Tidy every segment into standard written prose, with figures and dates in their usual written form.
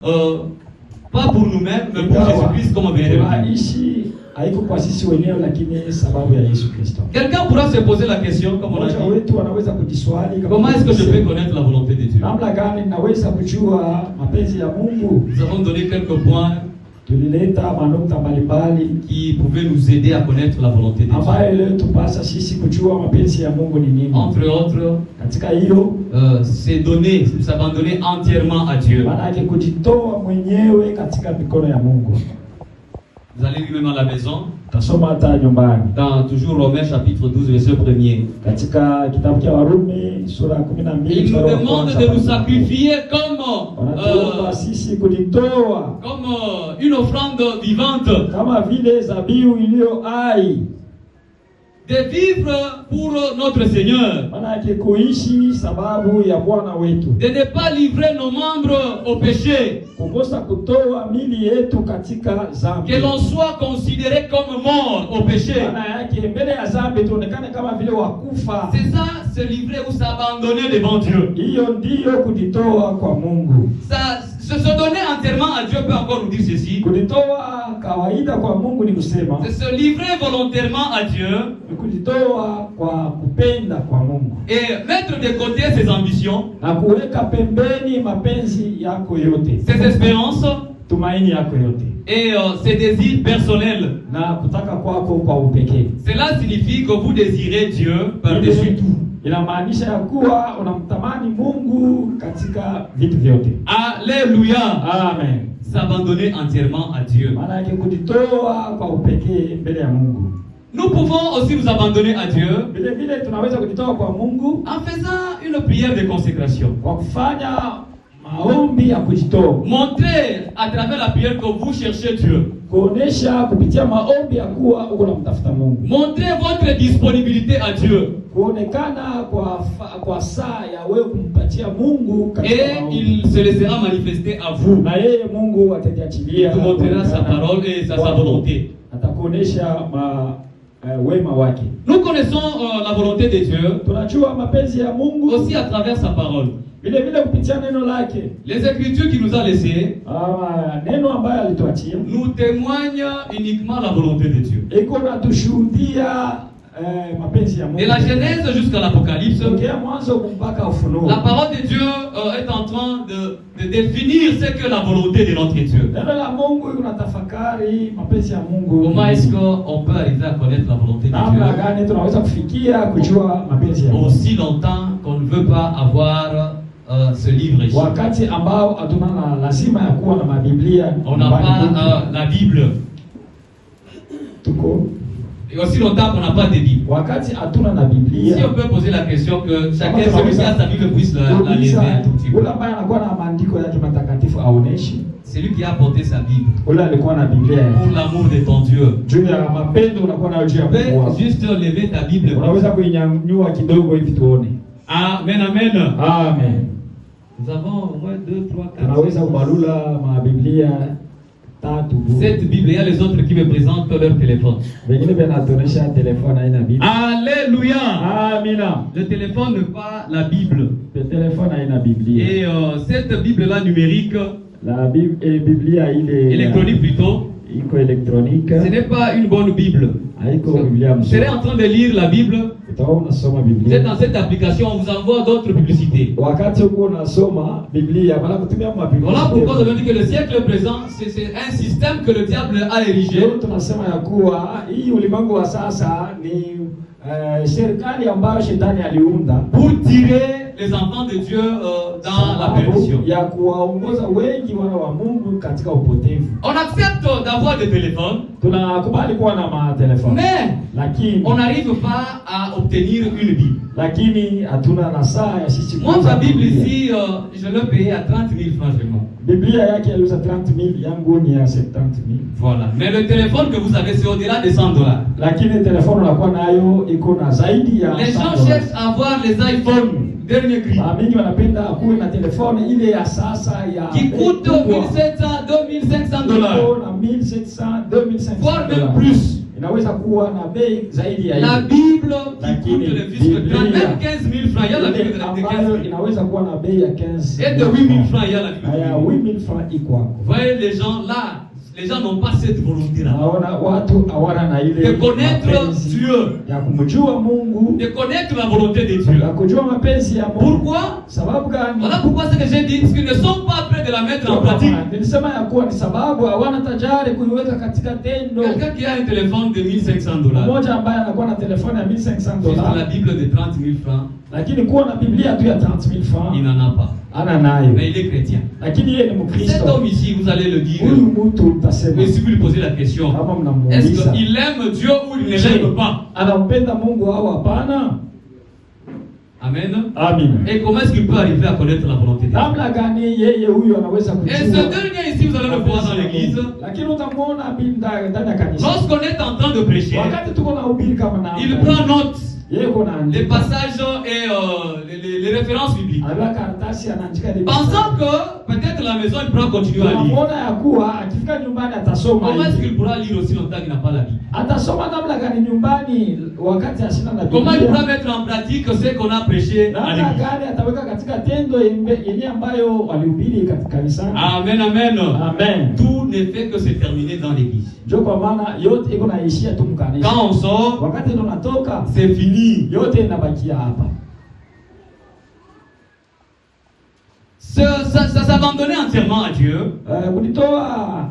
pas pour nous-mêmes, mais pour Jésus-Christ comme véritable. Quelqu'un pourra se poser la question, comme on a dit, comment est-ce que je peux connaître la volonté de Dieu? Nous avons donné quelques points qui pouvaient nous aider à connaître la volonté de Dieu. Entre autres, c'est donner, s'abandonner entièrement à Dieu. Vous allez lui-même à la maison. Dans toujours Romains chapitre 12, verset 1er. Il nous demande de nous sacrifier comme une offrande vivante. De vivre pour notre Seigneur. De ne pas livrer nos membres au péché. Que l'on soit considéré comme mort au péché. C'est ça, se livrer ou s'abandonner devant Dieu. Ça, se donner entièrement à Dieu peut encore nous dire ceci. C'est se livrer volontairement à Dieu. Et mettre de côté ses ambitions, ses espérances et ses désirs personnels. Cela signifie que vous désirez Dieu par-dessus tout. Alléluia. Amen. S'abandonner entièrement à Dieu. Nous pouvons aussi nous abandonner à Dieu en faisant une prière de consécration. Montrez à travers la prière que vous cherchez Dieu. Montrez votre disponibilité à Dieu. Et il se laissera manifester à vous. Il vous montrera sa parole et sa volonté. Nous connaissons la volonté de Dieu aussi à travers sa parole. Les Écritures qu'il nous a laissées nous témoignent uniquement la volonté de Dieu. De la Genèse jusqu'à l'Apocalypse, la parole de Dieu est en train de définir ce que la volonté de notre Dieu. Comment est-ce qu'on peut arriver à connaître la volonté de Dieu aussi longtemps qu'on ne veut pas avoir ce livre ici? On n'a pas la Bible. Et aussi longtemps qu'on n'a pas de Bible. Si on peut poser la question que chacun, celui qui a sa Bible, puisse la lever un tout petit peu. C'est lui qui a apporté sa Bible. Pour l'amour de ton Dieu. Tu peux juste lever ta Bible. Amen, amen. Amen. Nous avons au moins 2, 3, 4. Cette Bible, il y a les autres qui me présentent leur téléphone. Alléluia. Amen. Le téléphone n'est pas la Bible. Et cette Bible-là numérique, la Bible électronique plutôt, ce n'est pas une bonne Bible. Vous serez en train de lire la Bible. Vous êtes dans cette application, on vous envoie d'autres publicités. Voilà pourquoi je veux dire que le siècle présent, c'est un système que le diable a érigé pour tirer les enfants de Dieu dans la perdition. On accepte d'avoir des téléphones, mais on n'arrive pas à obtenir une Bible. Moi, ma Bible ici, je l'ai payée à 30 000 francs seulement. Voilà. Mais le téléphone que vous avez, c'est au-delà de 100 $. Les gens cherchent à avoir les iPhones dernier cri qui coûte 1700, 2500 $, voire même plus. inaweza kuwa na bei zaidi ya La Bible qui lakini coûte le fisc 30, même 15 000 francs, il y a la Bible de 15 ambayo 000. inaweza kuwa na bei ya 15 Et de 8 000 francs, il y a la Bible na de ya 8 000. 8000 francs iko hapo. Vous voyez, les gens là, les gens n'ont pas cette volonté-là. Naona watu hawana na ile De connaître mapenzi Dieu, ya kumjua Mungu, de connaître la volonté de Dieu. ya kujua mapenzi ya Mungu. Pourquoi? Sababu gani? Voilà pourquoi ce que j'ai dit, parce qu'ils ne sont pas prêts de la mettre en pratique. Nilisema ya kuwa ni sababu hawana tajari kuiweka katika tendo. Quelqu'un qui a un téléphone de 1500 $, Mmoja ambaye anakuwa na telefoni ya $1500, juste la Bible de 30 000 francs, lakini kuwa na Biblia tu ya 30,000 francs il n'en a pas. ana nayo, Mais il est chrétien. lakini yeye ni Cet Mkristo. homme ici, vous allez le dire. Huyu mtu utasema, Mais si vous lui posez la question, kama est-ce mnamuuliza qu'il aime Dieu ou il ne l'aime pas? anampenda Mungu au hapana? Amen. Amina. Et comment est-ce qu'il peut arriver à connaître la volonté de Dieu? Namna gani yeye huyu anaweza Et ce kujua? dernier ici, vous allez le voir dans l'église. Lakini utamwona ndani ya kanisa. Lorsqu'on est en train de prêcher, Wakati tuko na hubiri kama na il prend note yeye kuna les passages et les références bibliques. Alikuwa karatasi anaandika ile. Pensant que peut-être la maison, il pourra continuer à lire. Unaona ya kuwa akifika nyumbani atasoma. Comment est-ce hivi. qu'il pourra lire aussi longtemps qu'il n'a pas la Bible? Atasoma namna gani nyumbani wakati asina na Biblia? Comment il pourra mettre en pratique ce qu'on a prêché à Namna l'église? gani ataweka katika tendo yenye ambayo walihubiri katika kanisa? Amen, amen. Amen. Tout ne fait que se terminer dans l'église. Ndio kwa maana yote iko naishia tu mkanisa. Quand on sort, Wakati tunatoka c'est fini. yote inabakia hapa. S'abandonner entièrement à Dieu. Kulitoa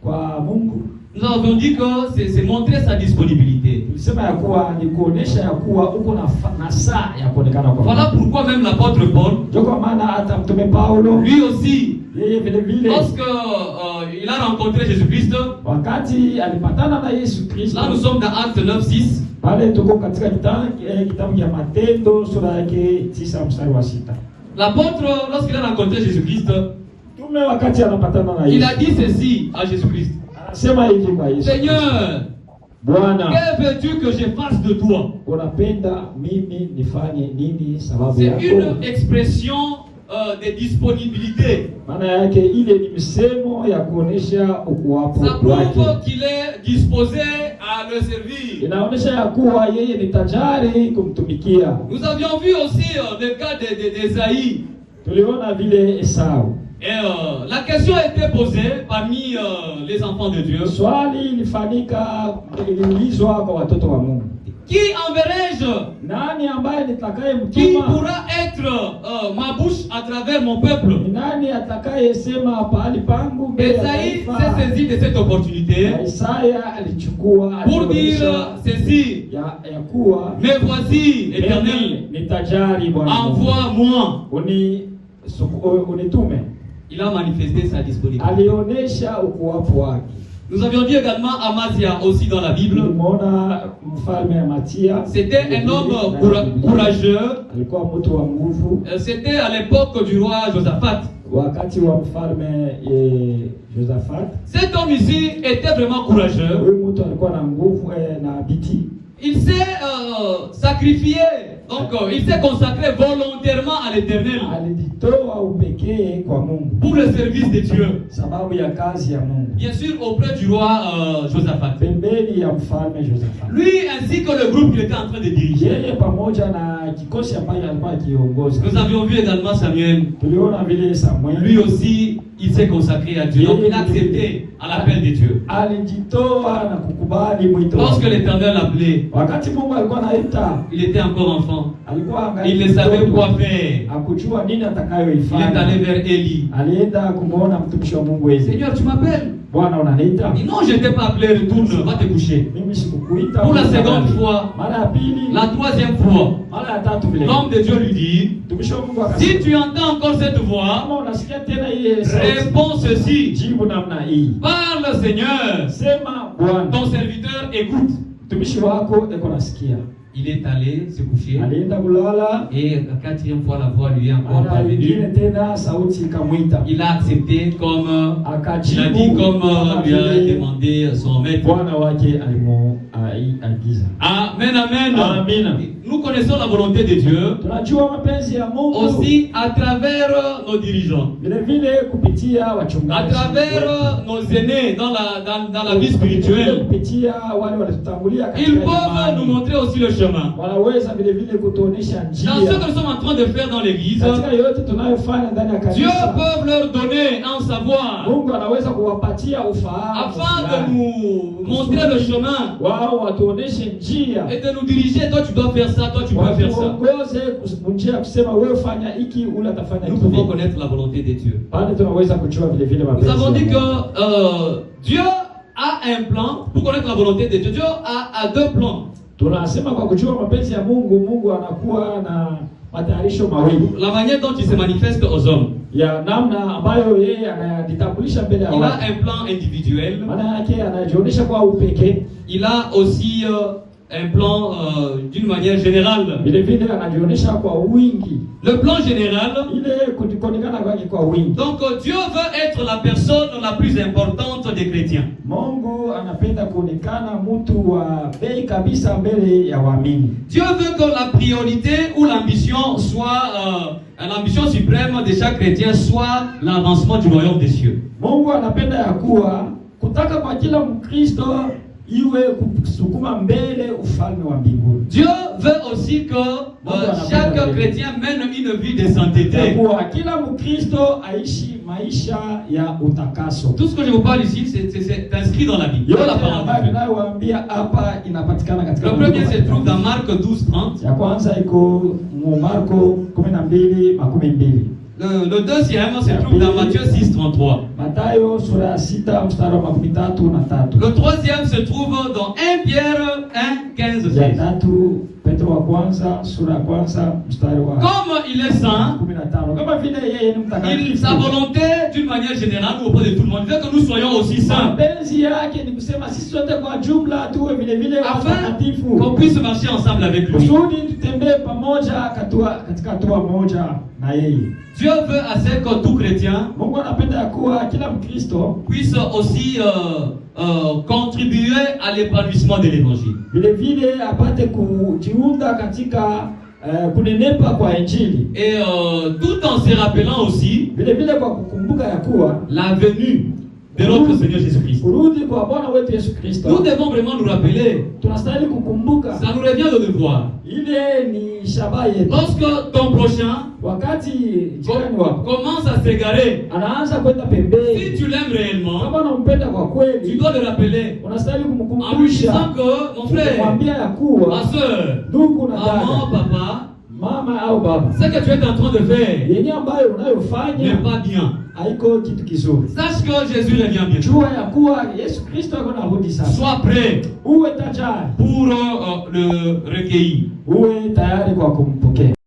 kwa Mungu. Nous avons dit que c'est montrer sa disponibilité. Tulisema ya kuwa ni kuonesha ya kuwa uko na saa ya kuonekana kwa. Voilà pourquoi même l'apôtre Paul, Ndio kwa maana hata mtume Paulo lui aussi, yeye vile vile lorsque il a rencontré Jésus-Christ, wakati alipatana na Yesu Kristo. là nous sommes dans Actes 9:6. Pale tuko katika kitabu cha Matendo sura yake 9 mstari wa 6. L'apôtre, lorsqu'il a rencontré Jésus-Christ, Tume wakati anapatana na il Yesu. a dit ceci à Jésus-Christ. Anasema hivi kwa Yesu. Seigneur, Bwana, que veux-tu que je fasse de toi? unapenda mimi nifanye nini sababu C'est yako? une expression de disponibilité. Maana yake ile ni msemo ya kuonesha ukuwapo Ça prouve wake. qu'il est disposé à le servir. Inaonesha ya kuwa yeye ni tajari kumtumikia. Nous avions vu aussi le cas d'Ésaïe. Tuliona vile Esau. Et la question a été posée parmi les enfants de Dieu. Swali iliulizwa kwa watoto wa Mungu. Qui enverrai-je? Nani ambaye nitakaye Qui mtuma? pourra être ma bouche à travers mon peuple? Nani atakaye sema pahali pangu mbele ya Esaïe taifa? s'est saisi de cette opportunité Na Isaya alichukua pour dire ceci. ya kuwa Mais voici, Éternel, ni tajari Bwana Mungu. envoie-moi. Unitume. Il a manifesté sa disponibilité. Alionyesha ukuwapo wake. Nous avions dit également Amazia aussi dans la Bible. Tulimuona mfalme Amatia. C'était un homme courageux. Alikuwa mtu wa nguvu. C'était à l'époque du roi Josaphat. Wakati wa mfalme Josaphat. Cet homme ici était vraiment courageux. Huyu mtu alikuwa na nguvu na bidii. Il s'est sacrifié. Donc il s'est consacré volontairement à l'Éternel Alijitoa upekee kwa Mungu pour le service de Dieu. sababu ya kazi ya Mungu. Bien sûr auprès du roi Josaphat. Pembeni ya mfalme Josaphat. Lui ainsi que le groupe qu'il était en train de diriger. Yeye pamoja na kikosi ambacho alikuwa akiongoza. Nous avions vu également Samuel. Tuliona vile Samuel. Lui aussi il s'est consacré à Dieu. Donc il a accepté à l'appel de Dieu. Alijitoa na kukubali mwito. Lorsque l'Éternel l'appelait, wakati Mungu alikuwa anaita, il était encore enfant. Alikuwa il ne savait quoi faire. Hakujua nini Il atakayoifanya. est allé vers Élie. Alienda kumuona mtumishi wa Mungu Eli. Seigneur, tu m'appelles? Bwana unaniita? Non, je ne t'ai pas appelé, retourne, va te coucher. Mimi sikukuita. Pour la seconde fois, mara ya pili, la troisième fois, mara ya tatu vile. L'homme de Dieu lui dit, mtumishi wa Mungu akasema, si tu entends encore cette voix, kama unasikia tena ile sauti, réponds ceci. jibu namna hii. Parle Seigneur, Sema Bwana, ton serviteur écoute. mtumishi wako eko nasikia. il est allé se coucher. Alienda kulala. Et la quatrième fois, la voix lui est encore parvenue. Il a accepté comme il a dit, comme lui a demandé son maître. Amen, amen. Amen. Nous connaissons la volonté de Dieu aussi à travers nos dirigeants, à travers nos aînés dans la vie spirituelle. Ils peuvent nous montrer aussi le chemin. Dans ce que nous sommes en train de faire dans l'église, Dieu peut leur donner un savoir afin de nous montrer le chemin et de nous diriger. Toi tu dois faire ça, toi tu dois faire ça. Nous pouvons connaître la volonté de Dieu. Nous avons dit que Dieu a un plan. Pour connaître la volonté de Dieu, Dieu a deux plans. La manière dont il se manifeste aux hommes. Il a un plan individuel. Il a aussi un plan d'une manière générale. Le plan général. Donc Dieu veut être la personne la plus importante des chrétiens. Dieu veut que la priorité ou l'ambition soit l'ambition suprême de chaque chrétien soit l'avancement du royaume des cieux. Dieu veut aussi que chaque chrétien mène une vie de sainteté. Tout ce que je vous parle ici, c'est inscrit dans la Bible. Dans la parole de Dieu. Le premier se trouve dans Marc 12:30. Le deuxième se trouve dans Matthieu 6:33. Le troisième se trouve dans 1 Pierre 1:15-16. Comme il est saint, sa volonté d'une manière générale auprès de tout le monde veut que nous soyons aussi saints, afin qu'on puisse marcher ensemble avec lui. Dieu veut assez que tout chrétien puisse aussi contribuer à l'épanouissement de l'évangile. Et tout en se rappelant aussi la venue de notre Seigneur Jésus-Christ. Nous devons vraiment nous rappeler. Ça nous revient de devoir. Lorsque ton prochain commence à s'égarer, si tu l'aimes réellement, tu dois le rappeler en lui disant que mon frère, ma soeur, maman, papa, ce que tu es en train de faire n'est pas bien. Sache que Jésus revient bientôt. Sois prêt pour le recueillir.